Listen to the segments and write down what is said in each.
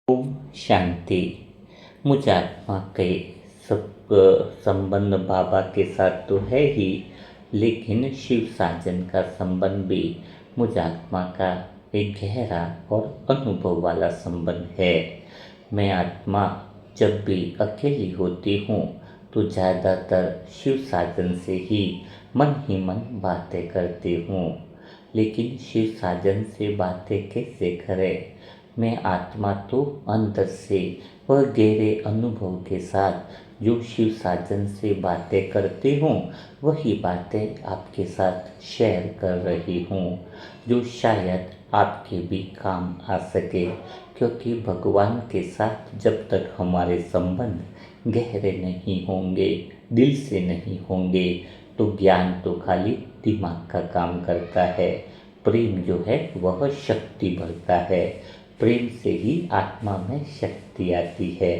ओम शांति। मुझ आत्मा के सब संबंध बाबा के साथ तो है ही, लेकिन शिव साजन का संबंध भी मुझ आत्मा का एक गहरा और अनुभव वाला संबंध है। मैं आत्मा जब भी अकेली होती हूँ तो ज़्यादातर शिव साजन से ही मन बातें करती हूँ। लेकिन शिव साजन से बातें कैसे करें? मैं आत्मा तो अंदर से वह गहरे अनुभव के साथ जो शिव साजन से बातें करती हूँ वही बातें आपके साथ शेयर कर रही हूँ, जो शायद आपके भी काम आ सके। क्योंकि भगवान के साथ जब तक हमारे संबंध गहरे नहीं होंगे, दिल से नहीं होंगे, तो ज्ञान तो खाली दिमाग का काम करता है। प्रेम जो है वह शक्ति भरता है, प्रेम से ही आत्मा में शक्ति आती है।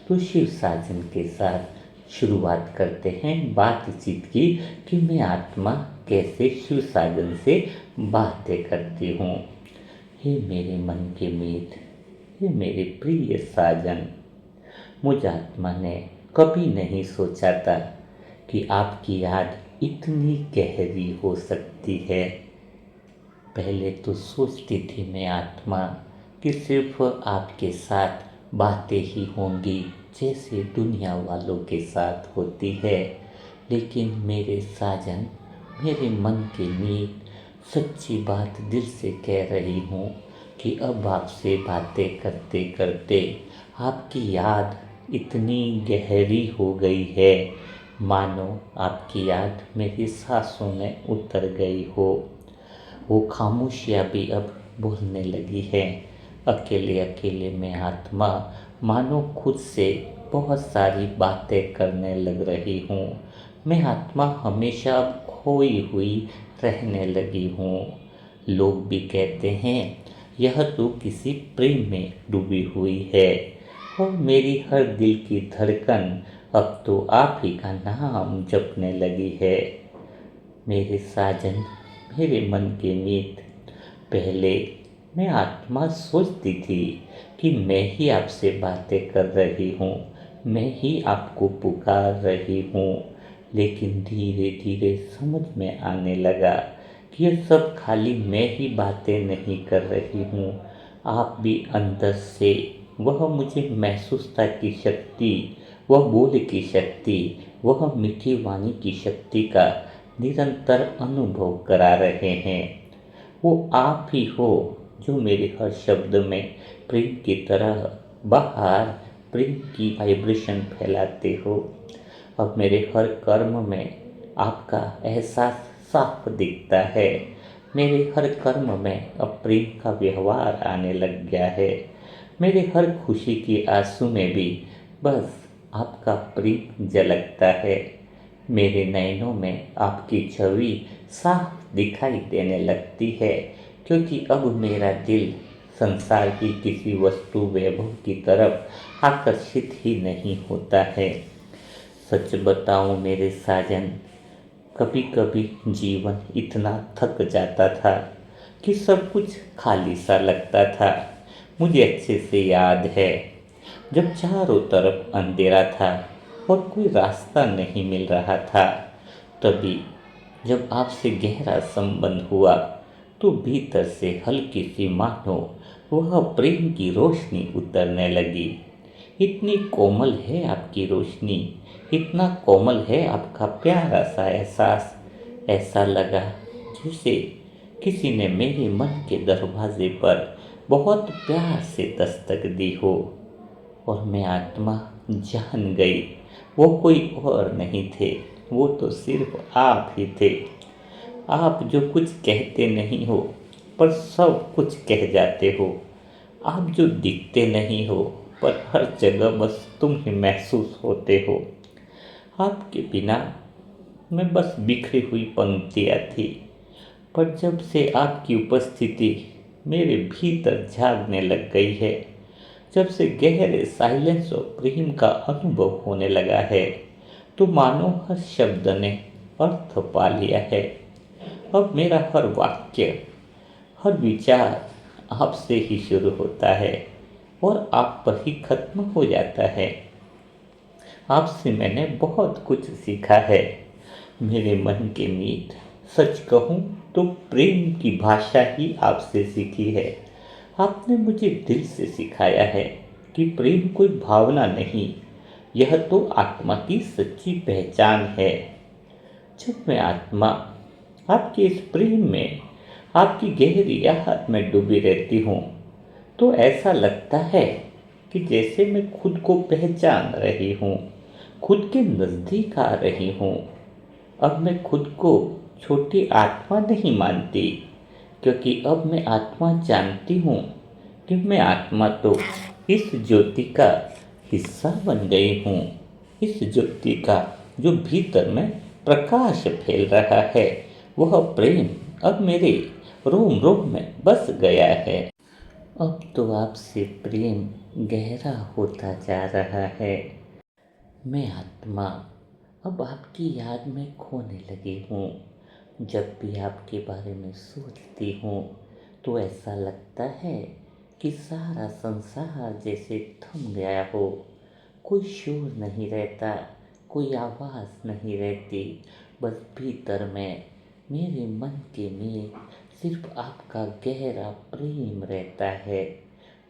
तो शिव साजन के साथ शुरुआत करते हैं बातचीत की कि मैं आत्मा कैसे शिव साजन से बातें करती हूँ। हे मेरे मन के मीत, हे मेरे प्रिय साजन, मुझ आत्मा ने कभी नहीं सोचा था कि आपकी याद इतनी गहरी हो सकती है। पहले तो सोचती थी मैं आत्मा कि सिर्फ आपके साथ बातें ही होंगी जैसे दुनिया वालों के साथ होती है। लेकिन मेरे साजन, मेरे मन के मीत, सच्ची बात दिल से कह रही हूँ कि अब आपसे बातें करते करते आपकी याद इतनी गहरी हो गई है, मानो आपकी याद मेरी सांसों में उतर गई हो। वो खामोशियाँ भी अब बोलने लगी है। अकेले अकेले में आत्मा मानो खुद से बहुत सारी बातें करने लग रही हूँ। मैं आत्मा हमेशा अब खोई हुई रहने लगी हूँ। लोग भी कहते हैं यह तो किसी प्रेम में डूबी हुई है, और मेरी हर दिल की धड़कन अब तो आप ही का नाम जपने लगी है। मेरे साजन, मेरे मन के मीत, पहले मैं आत्मा सोचती थी कि मैं ही आपसे बातें कर रही हूँ, मैं ही आपको पुकार रही हूँ। लेकिन धीरे धीरे समझ में आने लगा कि ये सब खाली मैं ही बातें नहीं कर रही हूँ, आप भी अंदर से वह मुझे महसूसता की शक्ति, वह बोल की शक्ति, वह मीठी वाणी की शक्ति का निरंतर अनुभव करा रहे हैं। वो आप ही हो जो मेरे हर शब्द में प्रेम की तरह बाहर प्रेम की वाइब्रेशन फैलाते हो। अब मेरे हर कर्म में आपका एहसास साफ दिखता है। मेरे हर कर्म में अब प्रेम का व्यवहार आने लग गया है। मेरे हर खुशी की आंसू में भी बस आपका प्रेम झलकता है। मेरे नैनों में आपकी छवि साफ दिखाई देने लगती है, क्योंकि अब मेरा दिल संसार की किसी वस्तु वैभव की तरफ आकर्षित ही नहीं होता है। सच बताऊं मेरे साजन, कभी कभी जीवन इतना थक जाता था कि सब कुछ खाली सा लगता था। मुझे अच्छे से याद है जब चारों तरफ अंधेरा था और कोई रास्ता नहीं मिल रहा था, तभी जब आपसे गहरा संबंध हुआ तो भीतर से हल्की सी मानो वह प्रेम की रोशनी उतरने लगी। इतनी कोमल है आपकी रोशनी, इतना कोमल है आपका प्यारा सा एहसास। ऐसा लगा जैसे किसी ने मेरे मन के दरवाजे पर बहुत प्यार से दस्तक दी हो। और मैं आत्मा जान गई वो कोई और नहीं थे, वो तो सिर्फ आप ही थे। आप जो कुछ कहते नहीं हो पर सब कुछ कह जाते हो। आप जो दिखते नहीं हो पर हर जगह बस तुम ही महसूस होते हो। आपके बिना मैं बस बिखरी हुई पंक्तियाँ थी, पर जब से आपकी उपस्थिति मेरे भीतर झांकने लग गई है, जब से गहरे साइलेंस और प्रेम का अनुभव होने लगा है, तो मानो हर शब्द ने अर्थ पा लिया है। अब मेरा हर वाक्य, हर विचार आपसे ही शुरू होता है और आप पर ही खत्म हो जाता है। आपसे मैंने बहुत कुछ सीखा है मेरे मन के मीत। सच कहूँ तो प्रेम की भाषा ही आपसे सीखी है। आपने मुझे दिल से सिखाया है कि प्रेम कोई भावना नहीं, यह तो आत्मा की सच्ची पहचान है। जब मैं आत्मा आपके इस प्रेम में, आपकी गहरी आहट में डूबी रहती हूँ, तो ऐसा लगता है कि जैसे मैं खुद को पहचान रही हूँ, खुद के नज़दीक आ रही हूँ। अब मैं खुद को छोटी आत्मा नहीं मानती, क्योंकि अब मैं आत्मा जानती हूँ कि मैं आत्मा तो इस ज्योति का हिस्सा बन गई हूँ। इस ज्योति का जो भीतर में प्रकाश फैल रहा है, वह प्रेम अब मेरे रोम रोम में बस गया है। अब तो आपसे प्रेम गहरा होता जा रहा है। मैं आत्मा अब आपकी याद में खोने लगी हूँ। जब भी आपके बारे में सोचती हूँ तो ऐसा लगता है कि सारा संसार जैसे थम गया हो। कोई शोर नहीं रहता, कोई आवाज़ नहीं रहती, बस भीतर में मेरे मन के में सिर्फ आपका गहरा प्रेम रहता है।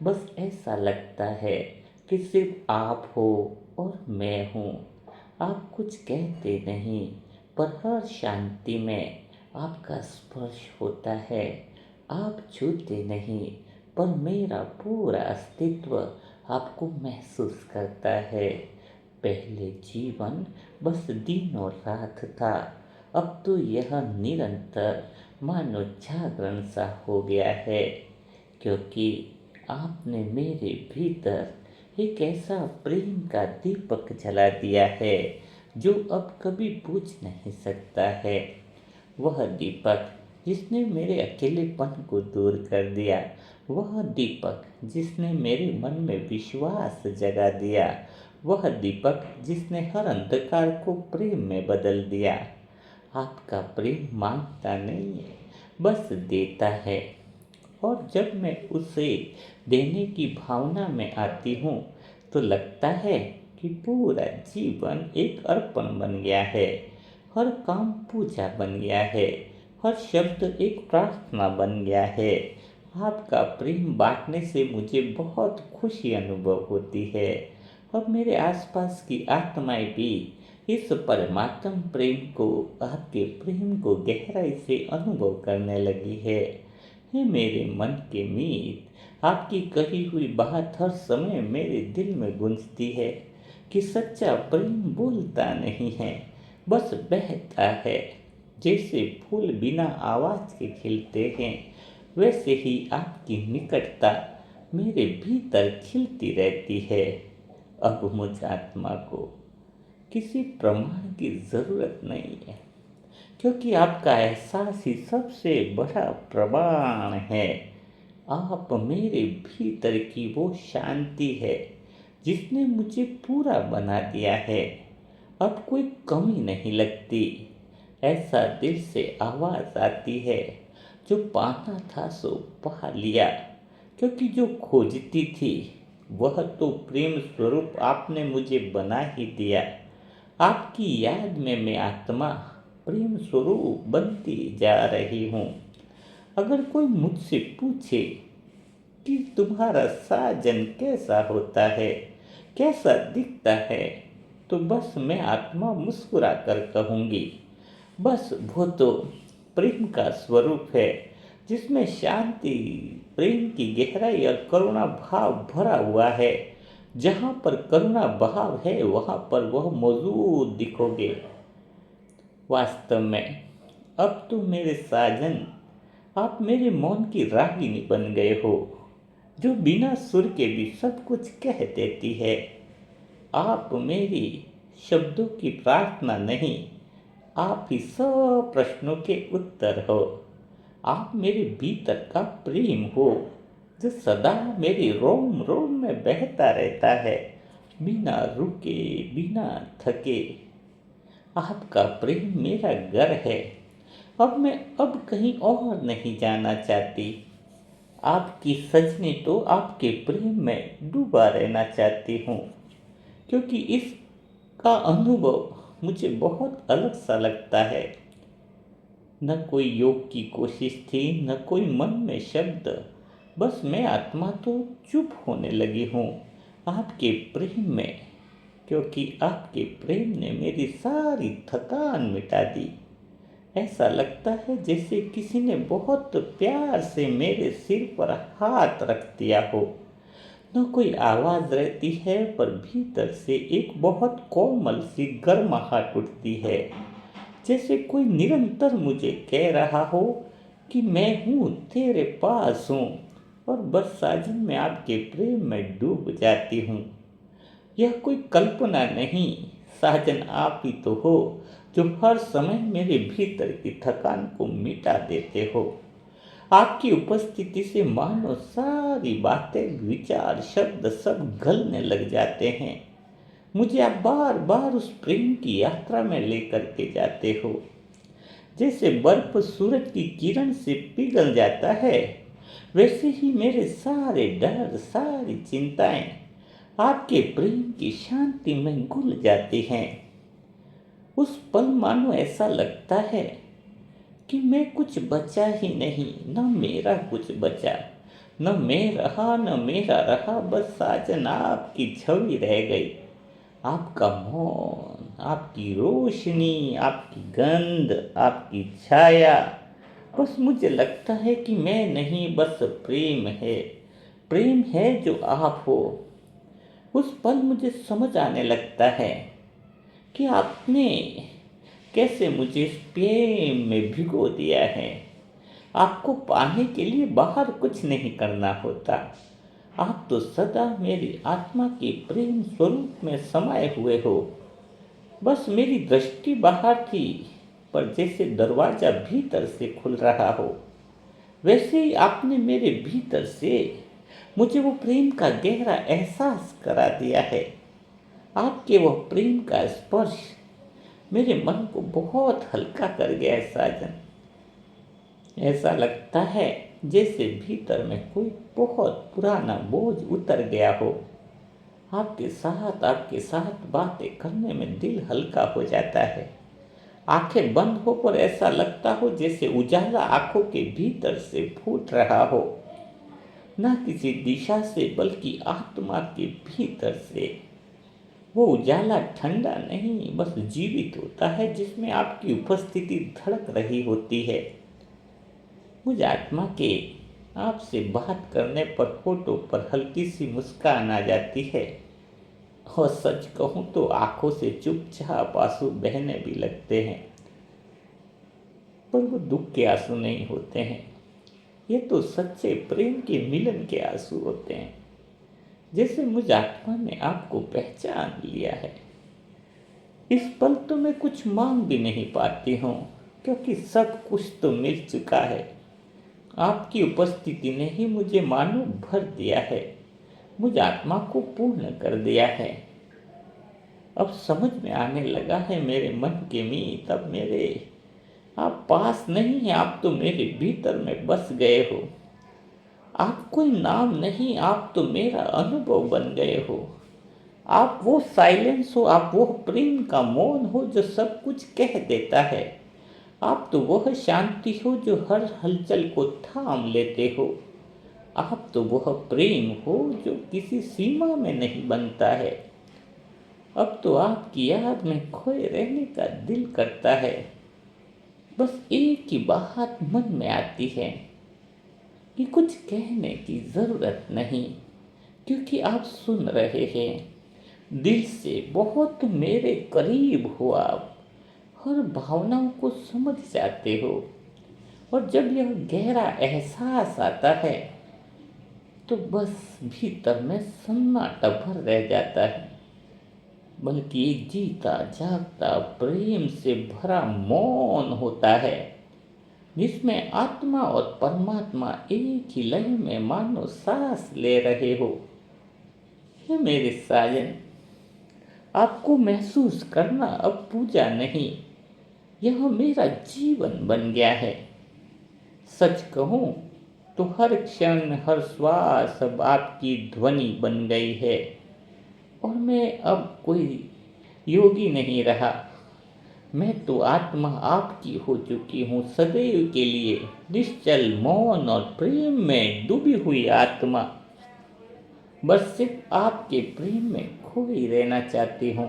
बस ऐसा लगता है कि सिर्फ आप हो और मैं हूँ। आप कुछ कहते नहीं, पर हर शांति में आपका स्पर्श होता है। आप छूते नहीं, पर मेरा पूरा अस्तित्व आपको महसूस करता है। पहले जीवन बस दिन और रात था, अब तो यह निरंतर मानो जागरण सा हो गया है, क्योंकि आपने मेरे भीतर एक ऐसा प्रेम का दीपक जला दिया है जो अब कभी बुझ नहीं सकता है। वह दीपक जिसने मेरे अकेलेपन को दूर कर दिया, वह दीपक जिसने मेरे मन में विश्वास जगा दिया, वह दीपक जिसने हर अंधकार को प्रेम में बदल दिया। आपका प्रेम मांगता नहीं है, बस देता है। और जब मैं उसे देने की भावना में आती हूँ तो लगता है कि पूरा जीवन एक अर्पण बन गया है। हर काम पूजा बन गया है, हर शब्द एक प्रार्थना बन गया है। आपका प्रेम बांटने से मुझे बहुत खुशी अनुभव होती है। अब मेरे आसपास की आत्माएं भी इस परमात्म प्रेम को, आपके प्रेम को गहराई से अनुभव करने लगी है। हे मेरे मन के मीत, आपकी कही हुई बात हर समय मेरे दिल में गूंजती है कि सच्चा प्रेम बोलता नहीं है, बस बहता है। जैसे फूल बिना आवाज के खिलते हैं, वैसे ही आपकी निकटता मेरे भीतर खिलती रहती है। अब मुझ आत्मा को किसी प्रमाण की जरूरत नहीं है, क्योंकि आपका एहसास ही सबसे बड़ा प्रमाण है। आप मेरे भीतर की वो शांति है जिसने मुझे पूरा बना दिया है। अब कोई कमी नहीं लगती। ऐसा दिल से आवाज़ आती है, जो पाना था सो पा लिया, क्योंकि जो खोजती थी वह तो प्रेम स्वरूप आपने मुझे बना ही दिया। आपकी याद में मैं आत्मा प्रेम स्वरूप बनती जा रही हूँ। अगर कोई मुझसे पूछे कि तुम्हारा साजन कैसा होता है, कैसा दिखता है, तो बस मैं आत्मा मुस्कुरा कर कहूँगी, बस वो तो प्रेम का स्वरूप है, जिसमें शांति, प्रेम की गहराई और करुणा भाव भरा हुआ है। जहाँ पर करुणा भाव है, वहाँ पर वह मौजूद दिखोगे। वास्तव में अब तो मेरे साजन, आप मेरे मौन की रागिनी बन गए हो, जो बिना सुर के भी सब कुछ कह देती है। आप मेरी शब्दों की प्रार्थना नहीं, आप ही सब प्रश्नों के उत्तर हो। आप मेरे भीतर का प्रेम हो, जो सदा मेरी रोम रोम में बहता रहता है, बिना रुके, बिना थके। आपका प्रेम मेरा घर है। अब मैं कहीं और नहीं जाना चाहती। आपकी सजनी तो आपके प्रेम में डूबा रहना चाहती हूँ, क्योंकि इसका अनुभव मुझे बहुत अलग सा लगता है। न कोई योग की कोशिश थी, न कोई मन में शब्द, बस मैं आत्मा तो चुप होने लगी हूँ आपके प्रेम में, क्योंकि आपके प्रेम ने मेरी सारी थकान मिटा दी। ऐसा लगता है जैसे किसी ने बहुत प्यार से मेरे सिर पर हाथ रख दिया हो। न कोई आवाज़ रहती है, पर भीतर से एक बहुत कोमल सी गर्माहट उठती है, जैसे कोई निरंतर मुझे कह रहा हो कि मैं हूँ, तेरे पास हूँ, और बस साजन मैं आपके प्रेम में डूब जाती हूँ। यह कोई कल्पना नहीं, साजन आप ही तो हो, जो हर समय मेरे भीतर की थकान को मिटा देते हो। आपकी उपस्थिति से मानो सारी बातें, विचार, शब्द सब गलने लग जाते हैं। मुझे आप बार बार उस प्रेम की यात्रा में लेकर के जाते हो। जैसे बर्फ सूरज की किरण से पिघल जाता है, वैसे ही मेरे सारे डर, सारी चिंताएं आपके प्रेम की शांति में घुल जाती हैं। उस पल मानो ऐसा लगता है कि मैं कुछ बचा ही नहीं, न मेरा कुछ बचा, न मैं रहा न मेरा रहा, बस साजन आपकी छवि रह गई। आपका मौन, आपकी रोशनी, आपकी गंध, आपकी छाया, बस मुझे लगता है कि मैं नहीं, बस प्रेम है, प्रेम है जो आप हो। उस पल मुझे समझ आने लगता है कि आपने कैसे मुझे इस प्रेम में भिगो दिया है। आपको पाने के लिए बाहर कुछ नहीं करना होता, आप तो सदा मेरी आत्मा के प्रेम स्वरूप में समाये हुए हो। बस मेरी दृष्टि बाहर थी, पर जैसे दरवाजा भीतर से खुल रहा हो, वैसे ही आपने मेरे भीतर से मुझे वो प्रेम का गहरा एहसास करा दिया है। आपके वह प्रेम का स्पर्श मेरे मन को बहुत हल्का कर गया है साजन। ऐसा लगता है जैसे भीतर में कोई बहुत पुराना बोझ उतर गया हो। आपके साथ बातें करने में दिल हल्का हो जाता है। आंखें बंद हो पर ऐसा लगता हो जैसे उजाला आंखों के भीतर से फूट रहा हो, ना किसी दिशा से बल्कि आत्मा के भीतर से। वो उजाला ठंडा नहीं, बस जीवित होता है, जिसमें आपकी उपस्थिति धड़क रही होती है। मुझ आत्मा के आपसे बात करने पर होठों पर हल्की सी मुस्कान आ जाती है, और सच कहूँ तो आंखों से चुपचाप आंसू बहने भी लगते हैं, पर वो दुख के आंसू नहीं होते हैं। ये तो सच्चे प्रेम के मिलन के आंसू होते हैं, जैसे मुझ आत्मा ने आपको पहचान लिया है। इस पल तो मैं कुछ मांग भी नहीं पाती हूँ, क्योंकि सब कुछ तो मिल चुका है। आपकी उपस्थिति ने ही मुझे मानो भर दिया है, मुझ आत्मा को पूर्ण कर दिया है। अब समझ में आने लगा है मेरे मन के मीत, अब मेरे आप पास नहीं हैं, आप तो मेरे भीतर में बस गए हो। आप कोई नाम नहीं, आप तो मेरा अनुभव बन गए हो। आप वो साइलेंस हो, आप वो प्रेम का मौन हो जो सब कुछ कह देता है। आप तो वह शांति हो जो हर हलचल को थाम लेते हो। आप तो वह प्रेम हो जो किसी सीमा में नहीं बनता है। अब तो आपकी याद में खोए रहने का दिल करता है। बस एक ही बात मन में आती है कि कुछ कहने की ज़रूरत नहीं, क्योंकि आप सुन रहे हैं दिल से, बहुत मेरे करीब हो आप, हर भावनाओं को समझ जाते हो। और जब यह गहरा एहसास आता है तो बस भीतर में सन्नाटा भर रह जाता है, बल्कि एक जीता जागता प्रेम से भरा मौन होता है, जिसमें आत्मा और परमात्मा एक ही लय में मानो सांस ले रहे हो। ये मेरे साजन, आपको महसूस करना अब पूजा नहीं, यह मेरा जीवन बन गया है। सच कहूँ तो हर क्षण हर श्वास अब आपकी ध्वनि बन गई है। और मैं अब कोई योगी नहीं रहा, मैं तो आत्मा आपकी हो चुकी हूँ सदैव के लिए। निश्चल मौन और प्रेम में डूबी हुई आत्मा, बस सिर्फ आपके प्रेम में खोई रहना चाहती हूँ।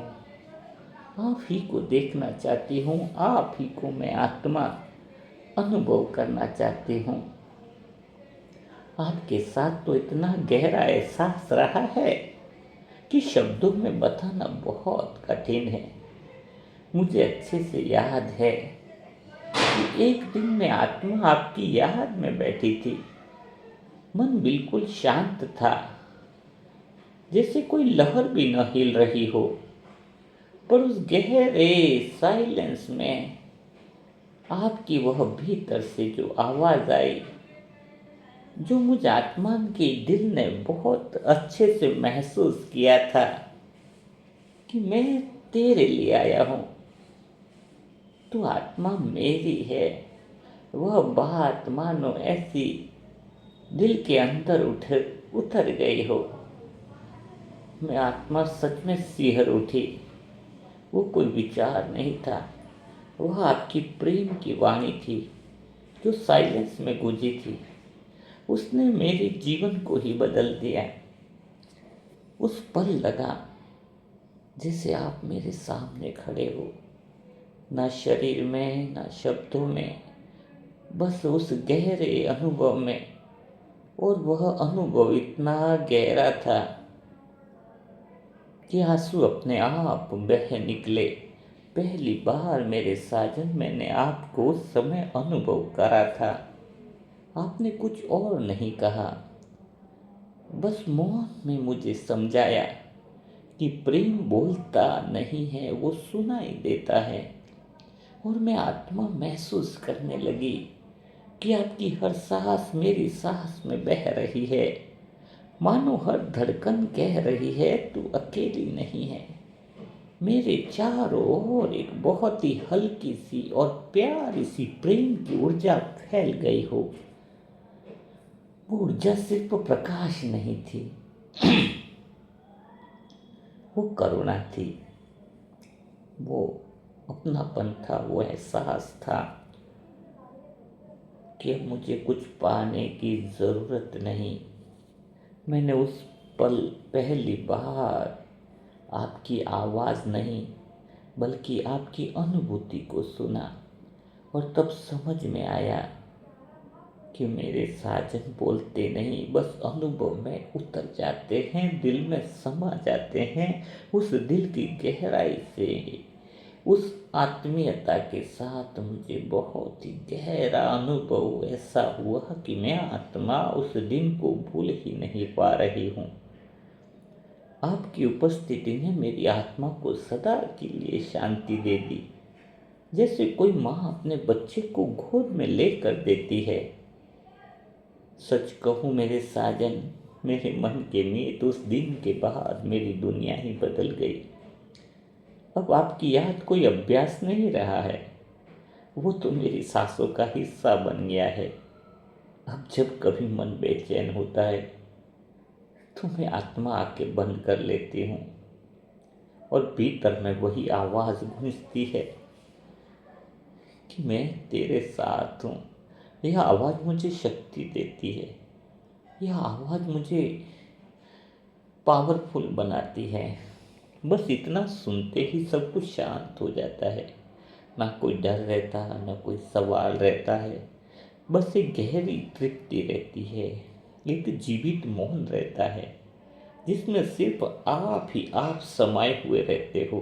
आप ही को देखना चाहती हूँ, आप ही को मैं आत्मा अनुभव करना चाहती हूँ। आपके साथ तो इतना गहरा एहसास रहा है कि शब्दों में बताना बहुत कठिन है। मुझे अच्छे से याद है कि एक दिन मैं आत्मा आपकी याद में बैठी थी। मन बिल्कुल शांत था, जैसे कोई लहर भी न हिल रही हो। पर उस गहरे साइलेंस में आपकी वह भीतर से जो आवाज़ आई, जो मुझ आत्मा के दिल ने बहुत अच्छे से महसूस किया था कि मैं तेरे लिए आया हूँ, तो आत्मा मेरी है। वह बात मानो ऐसी दिल के अंदर उतर गई हो। मैं आत्मा सच में सिहर उठी। वो कोई विचार नहीं था, वह आपकी प्रेम की वाणी थी जो साइलेंस में गूंजी थी। उसने मेरे जीवन को ही बदल दिया। उस पल लगा जैसे आप मेरे सामने खड़े हो, ना शरीर में ना शब्दों में, बस उस गहरे अनुभव में। और वह अनुभव इतना गहरा था कि आंसू अपने आप बह निकले। पहली बार मेरे साजन मैंने आपको उस समय अनुभव करा था। आपने कुछ और नहीं कहा, बस मौन में मुझे समझाया कि प्रेम बोलता नहीं है, वो सुनाई देता है। और मैं आत्मा महसूस करने लगी कि आपकी हर सांस मेरी सांस में बह रही है। मानो हर धड़कन कह रही है तू अकेली नहीं है। मेरे चारों ओर एक बहुत ही हल्की सी और प्यारी सी प्रेम की ऊर्जा फैल गई हो। वो ऊर्जा सिर्फ प्रकाश नहीं थी, वो करुणा थी, वो अपनापन था, वो एहसास था कि अब मुझे कुछ पाने की ज़रूरत नहीं। मैंने उस पल पहली बार आपकी आवाज़ नहीं बल्कि आपकी अनुभूति को सुना। और तब समझ में आया कि मेरे साजन बोलते नहीं, बस अनुभव में उतर जाते हैं, दिल में समा जाते हैं। उस दिल की गहराई से, उस आत्मीयता के साथ मुझे बहुत ही गहरा अनुभव ऐसा हुआ कि मैं आत्मा उस दिन को भूल ही नहीं पा रही हूँ। आपकी उपस्थिति ने मेरी आत्मा को सदा के लिए शांति दे दी, जैसे कोई माँ अपने बच्चे को गोद में लेकर देती है। सच कहूँ मेरे साजन, मेरे मन के मीत, उस दिन के बाद मेरी दुनिया ही बदल गई। अब आपकी याद कोई अभ्यास नहीं रहा है, वो तो मेरी सांसों का हिस्सा बन गया है। अब जब कभी मन बेचैन होता है तो मैं आत्मा आके बंद कर लेती हूँ और भीतर में वही आवाज़ गूंजती है कि मैं तेरे साथ हूँ। यह आवाज़ मुझे शक्ति देती है, यह आवाज़ मुझे पावरफुल बनाती है। बस इतना सुनते ही सब कुछ शांत हो जाता है। ना कोई डर रहता, ना कोई सवाल रहता है, बस एक गहरी तृप्ति रहती है, एक जीवित मौन रहता है जिसमें सिर्फ आप ही आप समाये हुए रहते हो।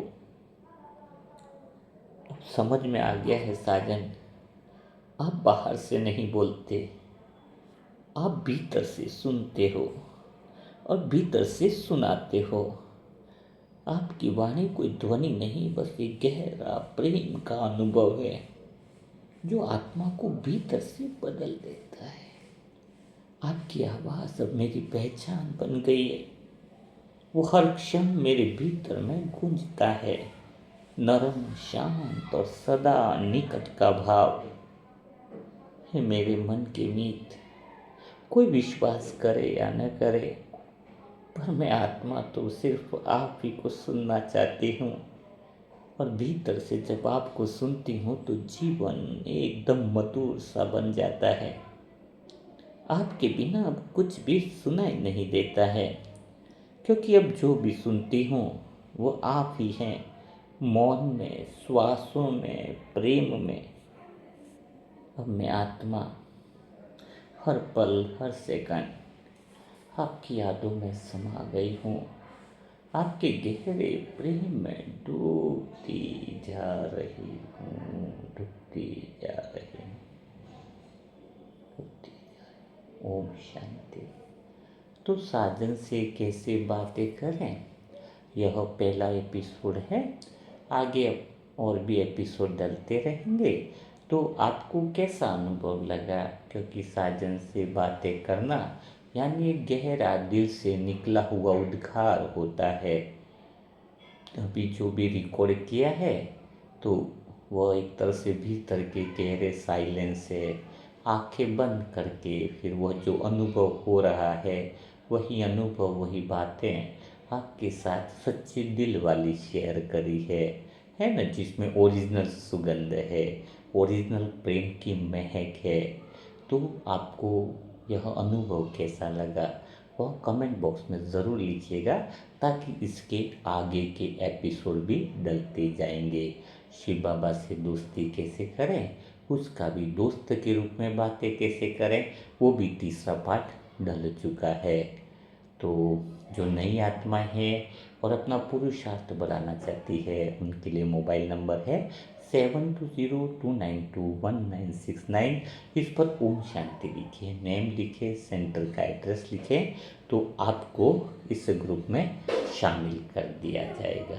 अब समझ में आ गया है साजन, आप बाहर से नहीं बोलते, आप भीतर से सुनते हो और भीतर से सुनाते हो। आपकी वाणी कोई ध्वनि नहीं, बस एक गहरा प्रेम का अनुभव है जो आत्मा को भीतर से बदल देता है। आपकी आवाज़ अब मेरी पहचान बन गई है। वो हर क्षण मेरे भीतर में गूंजता है, नरम, शांत और सदा निकट का भाव है। मेरे मन के मीत, कोई विश्वास करे या न करे, पर मैं आत्मा तो सिर्फ आप ही को सुनना चाहती हूँ। और भीतर से जब आपको सुनती हूँ तो जीवन एकदम मधुर सा बन जाता है। आपके बिना अब कुछ भी सुनाई नहीं देता है, क्योंकि अब जो भी सुनती हूँ वो आप ही हैं। मौन में, श्वासों में, प्रेम में। अब मैं आत्मा हर पल, हर सेकंड आपकी यादों में समा गई हूँ। आपके गहरे प्रेम में डूबती जा रही हूँ, डूबती जा रही हूँ, डूबती जा रही हूँ। ओम शांति। तो साजन से कैसे बातें करें, यह पहला एपिसोड है। आगे और भी एपिसोड डलते रहेंगे। तो आपको कैसा अनुभव लगा, क्योंकि साजन से बातें करना यानी एक गहरा दिल से निकला हुआ उद्गार होता है। अभी जो भी रिकॉर्ड किया है तो वह एक तरह से भीतर के गहरे साइलेंस है। आंखें बंद करके फिर वह जो अनुभव हो रहा है, वही अनुभव, वही बातें आपके साथ सच्चे दिल वाली शेयर करी है ना, जिसमें ओरिजिनल सुगंध है, ओरिजिनल प्रेम की महक है। तो आपको यह अनुभव कैसा लगा वह कमेंट बॉक्स में ज़रूर लिखिएगा, ताकि इसके आगे के एपिसोड भी डलते जाएंगे। शिव बाबा से दोस्ती कैसे करें, उसका भी दोस्त के रूप में बातें कैसे करें, वो भी तीसरा पार्ट डल चुका है। तो जो नई आत्मा है और अपना पुरुषार्थ बढ़ाना चाहती है, उनके लिए मोबाइल नंबर है 7202921969। इस पर ओम शांति लिखिए, नेम लिखे, सेंटर का एड्रेस लिखें, तो आपको इस ग्रुप में शामिल कर दिया जाएगा।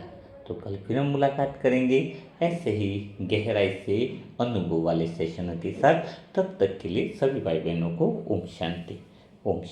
तो कल फिर हम मुलाकात करेंगे ऐसे ही गहराई से अनुभव वाले सेशनों के साथ। तब तक के लिए सभी भाई बहनों को ओम शांति, ओम शांति।